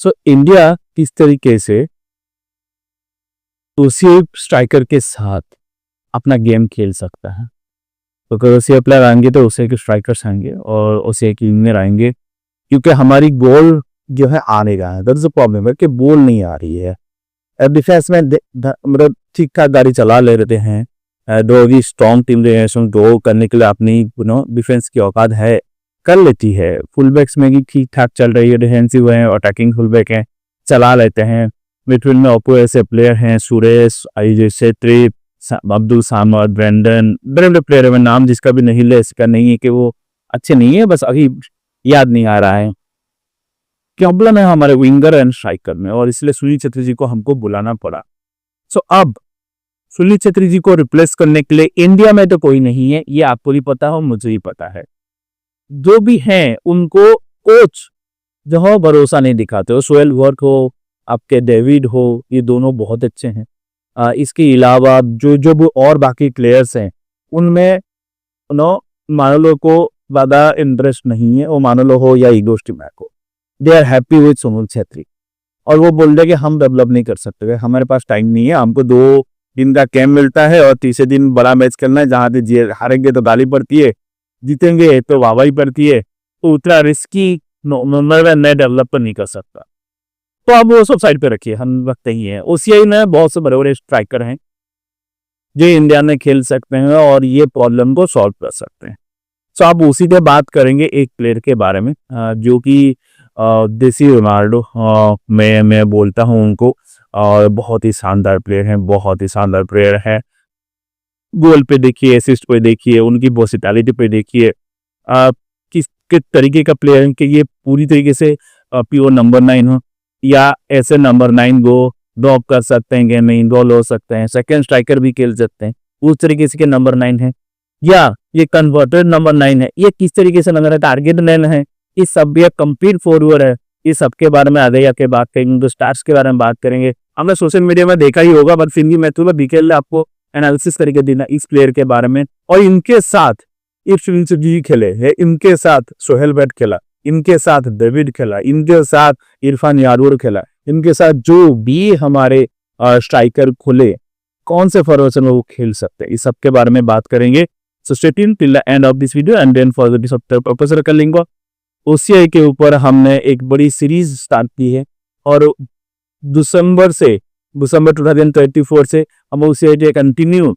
So India किस तरीके से उसी स्ट्राइकर के साथ अपना गेम खेल सकता है। तो अगर उसे प्लेयर आएंगे तो उसे के स्ट्राइकर्स आएंगे और उसे एक विंगर आएंगे, क्योंकि हमारी गोल जो है आने का है। दैट इज द प्रॉब्लम है कि बॉल नहीं आ रही है। डिफेंस में मतलब ठीक ठाक गाड़ी चला ले रहे हैं। दो भी स्ट्रॉन्ग टीम रहे हैं, दो करने के लिए अपनी डिफेंस की औकात है, कर लेती है। फुल बैक्स में भी ठीक ठाक चल रही है, डिफेंसिव है, अटैकिंग फुल बैक है, चला लेते हैं। मिडफील्ड में ओपो ऐसे प्लेयर हैं, सुरेश, अजय छेत्री, अब्दुल सामद, ब्रेंडन, बड़े बड़े प्लेयर है। नाम जिसका भी नहीं ले, इसका नहीं है कि वो अच्छे नहीं है, बस अभी याद नहीं आ रहा है। प्रॉब्लम है हमारे विंगर एंड स्ट्राइकर में, और इसलिए सुनील छेत्री जी को हमको बुलाना पड़ा। सो अब सुनील छेत्री जी को रिप्लेस करने के लिए इंडिया में तो कोई नहीं है, ये आपको भी पता हो, मुझे भी पता है। जो भी हैं उनको कोच जो हो भरोसा नहीं दिखाते हो। सोहेल वर्क हो, आपके डेविड हो, ये दोनों बहुत अच्छे हैं। इसके अलावा जो जो भी और बाकी प्लेयर्स हैं उनमें मानोलो को ज़्यादा इंटरेस्ट नहीं है, वो मानोलो हो या ईगो स्टिमैक हो, they are happy with Sunil Chhetri. और वो बोल रहे कि हम डेवलप नहीं कर सकते, हमारे पास टाइम नहीं है, हमको 2 दिन का कैंप मिलता है और तीसरे दिन बड़ा मैच करना है, जहाँ पे हारेंगे तो गाली पड़ती है, जीतेंगे तो वाहवाही पड़ती है। तो उतना रिस्की नए डेवलप नहीं कर सकता। तो आप वो सब साइड पे रखिए, हम वक्त ही है। ओसीआई में बहुत से बड़े बड़े स्ट्राइकर हैं जो इंडिया में खेल सकते हैं और ये प्रॉब्लम को सॉल्व कर सकते हैं। तो आप उसी पे बात करेंगे एक प्लेयर के बारे में जो कि देसी रोनाल्डो, मैं बोलता हूँ उनको, और बहुत ही शानदार प्लेयर हैं, बहुत ही शानदार प्लेयर है। गोल पे देखिए, असिस्ट पे देखिए, उनकी वर्सेटैलिटी पे देखिए, किस किस तरीके का प्लेयर है कि ये पूरी तरीके से प्योर नंबर 9 हो, या ऐसे नंबर 9 को ड्रॉप कर सकते हैं, गेम में इन्वॉल्व हो सकते हैं, सेकंड स्ट्राइकर भी खेल सकते हैं, उस तरीके से के नंबर 9 है, या ये कन्वर्टेड नंबर 9 है, ये किस तरीके से नंबर है, टारगेट 9 है, ये सब ये कंप्लीट फॉरवर्ड है। इस सब के बारे में आगे आके बात करेंगे। तो स्टार्स के बारे में बात करेंगे। हमने सोशल मीडिया में देखा ही होगा, बट फिर भी मैं थोड़ा डिटेल आपको एनालिसिस करके देना इस प्लेयर के बारे में। और इनके साथ सुनील छेत्री खेले है, इनके साथ सोहेल बैट खेला, इनके साथ डेविड खेला, इनके साथ इरफान यादव खेला, इनके साथ जो भी हमारे स्ट्राइकर खुले, कौन से फॉरवर्ड में वो खेल सकते हैं, इस सब के बारे में बात करेंगे। So stay tuned till the end of this video and then for the professor कलिंगो। ओसीआई के ऊपर हमने एक बड़ी सीरीज स्टार्ट की है और दिसंबर 2024 से हम ओसीआई के कंटिन्यू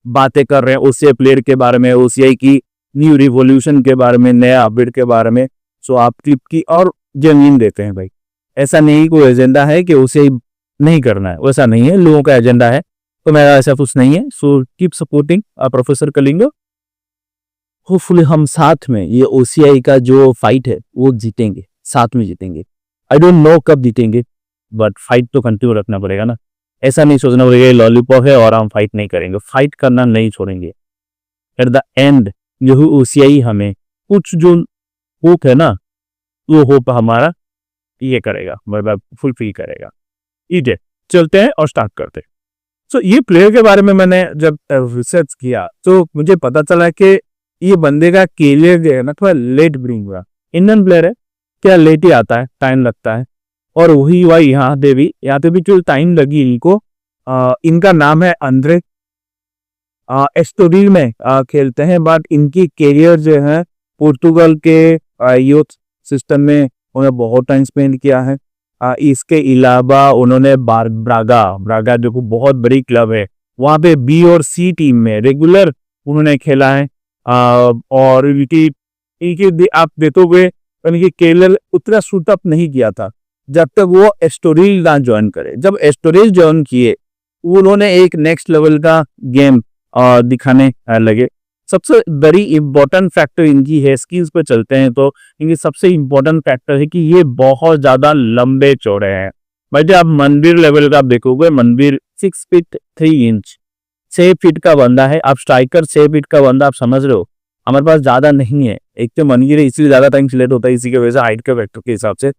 बातें कर रहे हैं, ओसीआई प्लेयर के बारे में, ओसीआई की न्यू रिवॉल्यूशन के बारे में, नया अपडेट के बारे में। सो आप क्लिप की और जमीन देते हैं भाई, ऐसा नहीं कोई एजेंडा है कि ओसीआई नहीं करना है, वैसा नहीं है, लोगों का एजेंडा है, तो मेरा ऐसा कुछ नहीं है। सो कीप सपोर्टिंग प्रोफेसर कलिंगो। होपफुली हम साथ में ये ओसीआई का जो फाइट है वो जीतेंगे, साथ में जीतेंगे। आई डोंट नो कब जीतेंगे, बट फाइट तो कंटिन्यू रखना पड़ेगा ना। ऐसा नहीं सोचना पड़ेगा लॉलीपॉप है और हम फाइट नहीं करेंगे, फाइट करना नहीं छोड़ेंगे। एट द एंड जो ओसीआई हमें कुछ जो होप है ना, वो होप हमारा ये करेगा, मतलब फुलफिल करेगा। ठीक, चलते हैं और स्टार्ट करते हैं। सो ये प्लेयर के बारे में मैंने जब रिसर्च किया तो मुझे पता चला कि ये बंदे का कैरियर जो है ना थोड़ा लेट ब्रिंग हुआ। इंडियन प्लेयर है, क्या लेट ही आता है, टाइम लगता है, और वही हुआ यहाँ पे भी जो टाइम लगी इनको। इनका नाम है अंद्रे, एस्टोरिल में खेलते हैं, बट इनकी कैरियर जो है पोर्तुगल के यूथ सिस्टम में उन्होंने बहुत टाइम स्पेंड किया है। इसके अलावा उन्होंने ब्रागा जो बहुत बड़ी क्लब है, वहाँ पे बी और सी टीम में रेगुलर उन्होंने खेला है। और इनकी आप देखोगे इनकी कैरियर उतना शूट अप नहीं किया था जब तक वो एस्टोरिल ना ज्वाइन करे। जब एस्टोरिल ज्वाइन किए उन्होंने एक नेक्स्ट लेवल का गेम दिखाने लगे। सबसे बड़ी इंपॉर्टेंट फैक्टर इनकी है, स्किल्स पे चलते हैं तो इनकी सबसे इंपॉर्टेंट फैक्टर है कि ये बहुत ज्यादा लंबे चौड़े हैं। भाई जब आप मनवीर लेवल का आप देखोगे, मनवीर 6 फीट 3 इंच 6 फीट का बंदा है। आप स्ट्राइकर 6 फीट का बंदा, आप समझ रहे हो, हमारे पास ज्यादा नहीं है। एक तो मनवीर है इसलिए ज्यादा टाइम सिलेक्ट होता है, इसी की वजह से हाइट के फैक्टर के हिसाब से।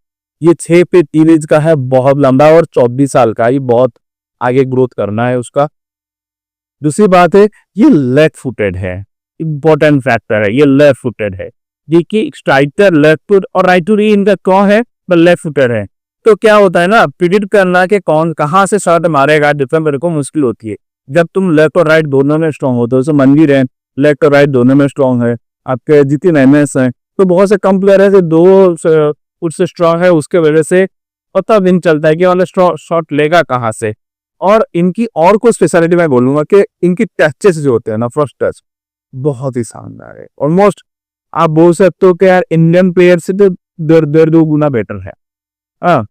ये 6 फीट 3 इंच का है, बहुत लंबा, और 24 साल का, ये बहुत आगे ग्रोथ करना है उसका। दूसरी बात है ये लेफ्ट फुटेड है, इंपॉर्टेंट फैक्टर है, ये लेफ्ट फुटेड है। देखिए स्ट्राइकर लेफ्ट फुट और राइट फुट इनका कौन है, लेफ्ट फुटेड है। तो क्या होता है ना, प्रिडिक्ट करना कि कौन कहाँ से शॉट मारेगा डिफरेंट मेरे को मुश्किल होती है। जब तुम लेफ्ट और राइट दोनों में स्ट्रांग होते हो, जैसे मनवीर है लेफ्ट और राइट दोनों में स्ट्रांग है, आपके जितिन एमएस है, तो बहुत से कम प्लेयर है जो दो उससे स्ट्रांग है, उसके वजह से पता भी नहीं चलता है कि वाला शॉट लेगा कहाँ से। और इनकी और कोई स्पेशलिटी मैं बोलूंगा कि इनकी टचेस जो होते हैं ना, फर्स्ट टच बहुत ही शानदार है। ऑलमोस्ट आप बोल सकते हो कि यार इंडियन प्लेयर से तो दर दो गुना बेटर है। हाँ,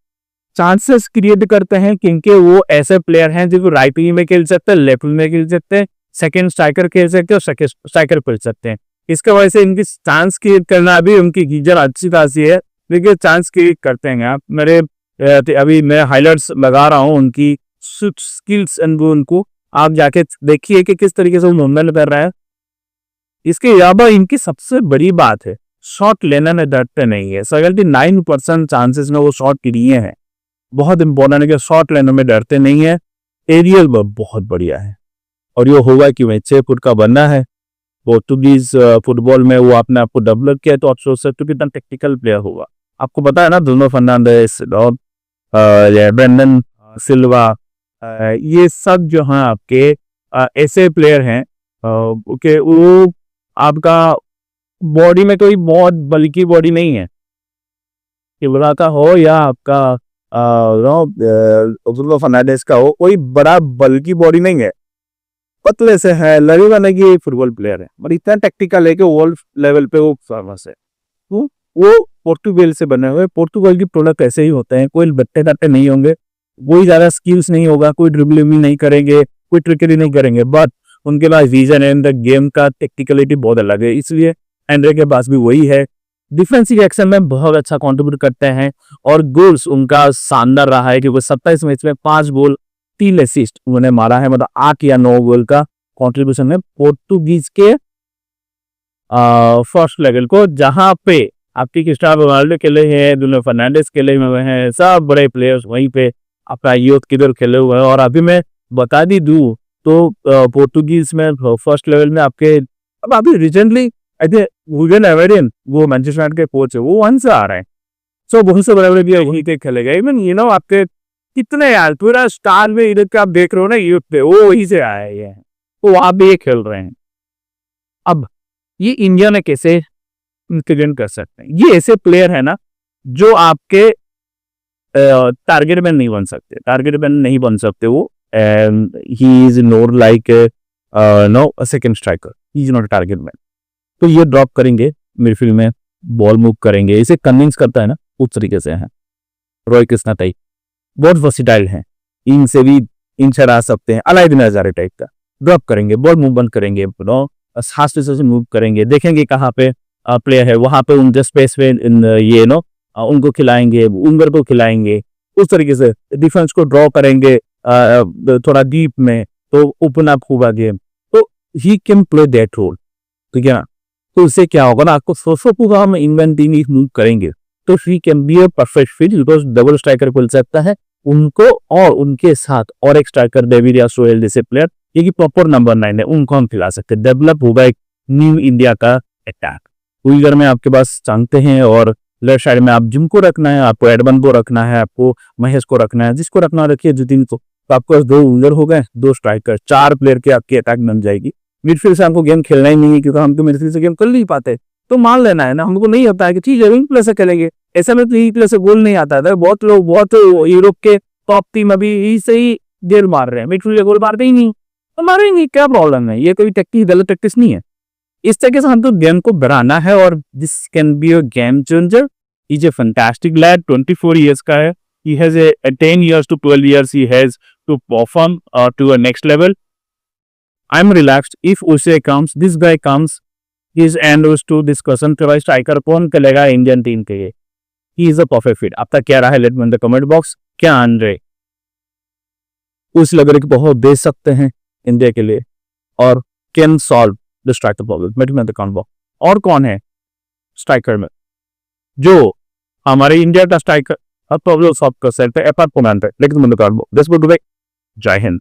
चांसेस क्रिएट करते हैं क्योंकि वो ऐसे प्लेयर हैं जो राइट विंग में खेल सकते हैं, लेफ्ट विंग में खेल सकते हैं, सेकंड स्ट्राइकर खेल सकते हैं और सेकंड स्ट्राइकर खेल सकते हैं। इसके वजह से इनकी चांस क्रिएट करना भी उनकी गीजर अच्छी खासी है, लेकिन चांस क्रिएट करते हैं। आप मेरे अभी मैं हाइलाइट्स लगा रहा हूँ उनकी स्किल्स एंड उनको आप जाके देखिए कि किस तरीके से वो मूवमेंट कर रहा है। इसके अलावा इनकी सबसे बड़ी बात है, शॉट लेने में डरते नहीं है। 79% चांसेस में वो शॉट लिए हैं। बहुत इंपॉर्टेंट है कि शॉट लेने में डरते नहीं है। एरियल वर्क बहुत बढ़िया है और ये होगा कि मैं 6 फुट का बंदा है, पोर्टुगीज फुटबॉल में वो आपने आपको डेवलप किया, तो आप सोच सकते हो कितना टेक्निकल प्लेयर होगा। आपको पता है ना, ब्रूनो फर्नांडिस और ब्रेंडन सिल्वा, ये सब जो हैं आपके ऐसे प्लेयर हैं कि वो आपका बॉडी में कोई बहुत बल्कि बॉडी नहीं है, इब्रा का हो या आपका ब्रूनो फर्नांडिस का हो, कोई बड़ा बल्कि बॉडी नहीं है, पतले से है, लगेगा नहीं कि फुटबॉल प्लेयर है, बट इतना टेक्निकल है कि वर्ल्ड लेवल पे वो फेमस है। वो पोर्टुगल से बने हुए, पोर्टुगल की प्रोडक्ट ऐसे ही होते हैं, कोई बट्टे तट्टे नहीं होंगे, कोई ज्यादा स्किल्स नहीं होगा, कोई ड्रिबलिंग नहीं करेंगे, कोई ट्रिकरी नहीं करेंगे, बट उनके पास विजन है, द गेम का टेक्निकलिटी बहुत अलग है, इसलिए एंड्रे के पास भी वही है। डिफेंसिव एक्शन में बहुत अच्छा कंट्रीब्यूट करते हैं और गोल्स उनका शानदार रहा है, क्योंकि 27 मैच में 5 गोल 3 असिस्ट उन्होंने मारा है, मतलब 8 या 9 गोल का कंट्रीब्यूशन है पोर्टुगीज के फर्स्ट लेवल को, जहां पे आपकी क्रिस्टियानो रोनाल्डो खेले हैं, ब्रूनो फर्नांडिस खेले हुए हैं, सब बड़े प्लेयर्स वहीं पे आपका यूथ किधर खेले हुए हैं। और अभी मैं बता दी दूं तो पोर्टुगीज में फर्स्ट लेवल में आपके अब अभी रिसेंटली हुगन एवेरियन, वो मैनचेस्टर यूनाइटेड के कोच है, वो वहां से आ रहे हैं। सो बहुत से बड़े बड़े भी वहीं पे खेले गए। इवन आपके कितने यार पूरा स्टार में इधर का आप देख रहे हो ना, यूथ पे वो वहीं से आए हैं, तो वहां भी ये खेल रहे हैं। अब ये इंडिया में कैसे इंप्लीमेंट कर सकते हैं, ये ऐसे प्लेयर है ना जो आपके टारगेट मैन नहीं बन सकते, टारगेट मैन नहीं बन सकते वो, and he is nor like no second striker, he is not a target man. तो ये ड्रॉप करेंगे मिडफील्ड में, बॉल मूव करेंगे, इसे कन्विंस करता है ना, उस तरीके से है। रोहित कृष्णा टाइप बहुत वर्सेटाइल है, इनसे भी इनसे आ सकते हैं, अलाइदिन हजारे टाइप का। ड्रॉप करेंगे, बॉल मूवमेंट करेंगे, फास्ट से मूव करेंगे, देखेंगे कहाँ पे प्लेयर है, वहां पे उनके स्पेस पे ये उनको खिलाएंगे, उंगर को खिलाएंगे, उस तरीके से डिफेंस को ड्रॉ करेंगे थोड़ा डीप में, तो ओपन अप होगा गेम, तो he can play that role, ठीक है ना। तो उससे क्या होगा ना, आपको सोचो पूरा हम इंग्लैंड टीम मूव करेंगे तो he can be a perfect fit, because double striker खुल सकता है उनको, और उनके साथ और एक स्ट्राइकर डेविड या सोहेल जैसे प्लेयर, ये कि प्रॉपर नंबर 9 है, उनको हम खिला सकते हैं। डेवलप होगा एक न्यू इंडिया का अटैक। विंगर में आपके पास चाहते हैं और लेफ्ट साइड में आप जिनको रखना है, आपको एडमन को रखना है, आपको महेश को रखना है, जिसको रखना रखिए जितिन को, तो आपके पास 2 विंगर हो गए, 2 स्ट्राइकर, 4 प्लेयर के आपकी अटैक बन जाएगी। मिडफील्ड से हमको गेम खेलना ही नहीं है, क्योंकि हम तो मिडफील्ड से गेम कर नहीं पाते, तो मान लेना है ना, हमको नहीं होता है कि ठीक है विंग प्लेयर से खेलेंगे, ऐसे में तो प्लेयर से गोल नहीं आता था। बहुत लोग, बहुत यूरोप के टॉप टीम अभी से ही गेम मार रहे हैं, मिडफील्ड गोल मारते ही नहीं, तो मारेंगे, क्या प्रॉब्लम है, ये कोई टेक्टिक गलत प्रैक्टिस नहीं है। इस तरीके से हमको गेम को बढ़ाना है और this can be a game changer. Is a fantastic lad, 24 years का है, he has a 10 years to 12 years he has to perform to a next level. I'm relaxed if Uche comes, this guy comes, his end was to discussion कि भाई striker कौन खेलेगा Indian team के लिए, he is a perfect fit। आपका क्या रहा है, let me in the comment box. क्या एंड्रे उस लग को बहुत दे सकते हैं इंडिया के लिए और can solve the striker problem, let me in the comment box. और कौन है स्ट्राइकर में जो हमारे इंडिया का स्ट्राइकर प्रॉब्लम सॉल्व कर सकते हैं अपार्ट फ्रॉम एंड्रे, लेकिन जय हिंद।